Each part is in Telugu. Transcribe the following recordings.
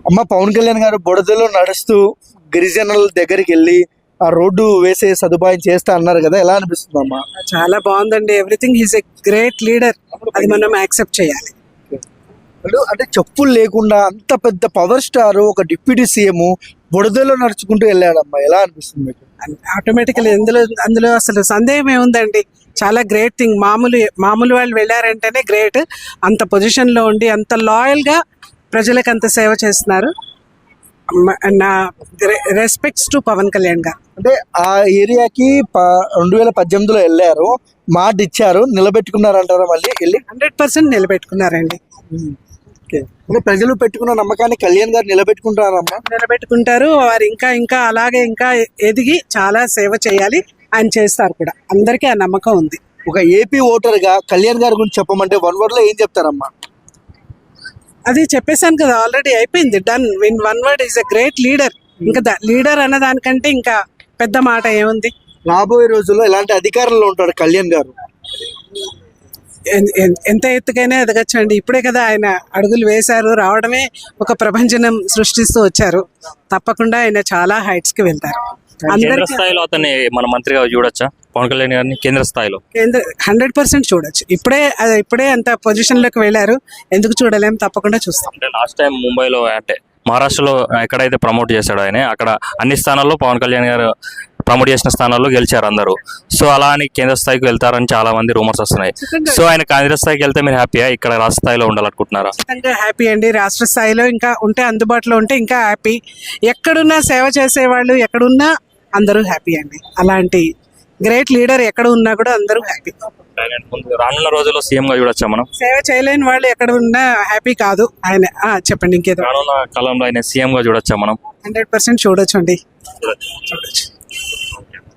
అమ్మ పవన్ కళ్యాణ్ గారు బుడదలో నడుస్తూ గిరిజనుల దగ్గరికి వెళ్ళి ఆ రోడ్డు వేసే సదుపాయం చేస్తా అన్నారు కదా, ఎలా అనిపిస్తుంది అమ్మా? చాలా బాగుందండి. Everything is a great leader, అది మనం యాక్సెప్ట్ చేయాలి. అంటే చెప్పులు లేకుండా అంత పెద్ద పవర్ స్టార్ ఒక డిప్యూటీ సీఎం బుడదలో నడుచుకుంటూ వెళ్ళాడమ్మా, ఎలా అనిపిస్తుంది మీకు? ఆటోమేటికలీ అందులో అసలు సందేహం ఏముందండి, చాలా గ్రేట్ థింగ్. మామూలు వాళ్ళు వెళ్ళారంటేనే గ్రేట్. అంత పొజిషన్లో ఉండి అంత లాయల్గా ప్రజలకు అంత సేవ చేస్తున్నారు. నా రెస్పెక్ట్స్ టు పవన్ కళ్యాణ్ గారు. అంటే ఆ ఏరియాకి 2018లో వెళ్ళారు, మాట ఇచ్చారు, నిలబెట్టుకున్నారు అంటారా? మళ్ళీ వెళ్ళి 100% నిలబెట్టుకున్నారండి. అంటే ప్రజలు పెట్టుకున్న నమ్మకాన్ని కళ్యాణ్ గారు నిలబెట్టుకుంటారమ్మా? నిలబెట్టుకుంటారు. వారు ఇంకా అలాగే ఇంకా ఎదిగి చాలా సేవ చేయాలి, ఆయన చేస్తారు కూడా. అందరికీ ఆ నమ్మకం ఉంది. ఒక ఏపీ ఓటర్గా కళ్యాణ్ గారి గురించి చెప్పమంటే 1 word లో ఏం చెప్తారమ్మా? అది చెప్పేశాను కదా, ఆల్రెడీ అయిపోయింది. Done. In 1 word is a great leader. ఇంకా లీడర్ అన్న దానికంటే ఇంకా పెద్ద మాట ఏముంది? రాబోయే రోజుల్లో ఎలాంటి అధికారంలో ఉంటాడు కళ్యాణ్ గారు? ఎంత ఎత్తుకైనా ఎదగచ్చండి. ఇప్పుడే కదా ఆయన అడుగులు వేశారు, రావడమే ఒక ప్రపంచం సృష్టిస్తూ వచ్చారు. తప్పకుండా ఆయన చాలా హైట్స్ కి వెళ్తారు. కేంద్ర స్థాయిలో అతన్ని మన మంత్రిగా చూడొచ్చా పవన్ కళ్యాణ్ గారిని? కేంద్ర స్థాయిలో 100% చూడొచ్చు. ఇప్పుడే అంత పొజిషన్ లోకి వెళ్ళారు, ఎందుకు చూడలేం? తప్పకుండా చూస్తాం. అంటే లాస్ట్ టైం ముంబైలో అంటే మహారాష్ట్రలో ఎక్కడైతే ప్రమోట్ చేశాడో ఆయన, అక్కడ అన్ని స్థానాల్లో పవన్ కళ్యాణ్ గారు ప్రమోట్ చేసిన స్థానాల్లో గెలిచారు అందరూ. సో అలా అని కేంద్ర స్థాయికి వెళ్తారని చాలా మంది రూమర్స్ వస్తున్నాయి. సో ఆయన కేంద్ర స్థాయికి వెళ్తే మీరు హ్యాపీయా, ఇక్కడ రాష్ట్ర స్థాయిలో ఉండాలనుకుంటున్నారా? ఖచ్చితంగా హ్యాపీ అండి. రాష్ట్ర స్థాయిలో ఇంకా ఉంటే, అందుబాటులో ఉంటే ఇంకా హ్యాపీ. ఎక్కడున్నా సేవ చేసేవాళ్ళు ఎక్కడున్నా అందరూ హ్యాపీ అండి. అలాంటి గ్రేట్ లీడర్ ఎక్కడ ఉన్నా కూడా అందరూ హ్యాపీ. రానున్న రోజుల్లో సీఎం గా చూడొచ్చా మనం? సేవ చేయలేని వాళ్ళు ఎక్కడ ఉన్నా హ్యాపీ కాదు ఆయన. చెప్పండి ఇంకేదో. రానున్న కాలంలో ఆయన సీఎం గా చూడొచ్చా మనం? 100% చూడొచ్చు అండి. చూడొచ్చు.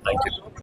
Thank you.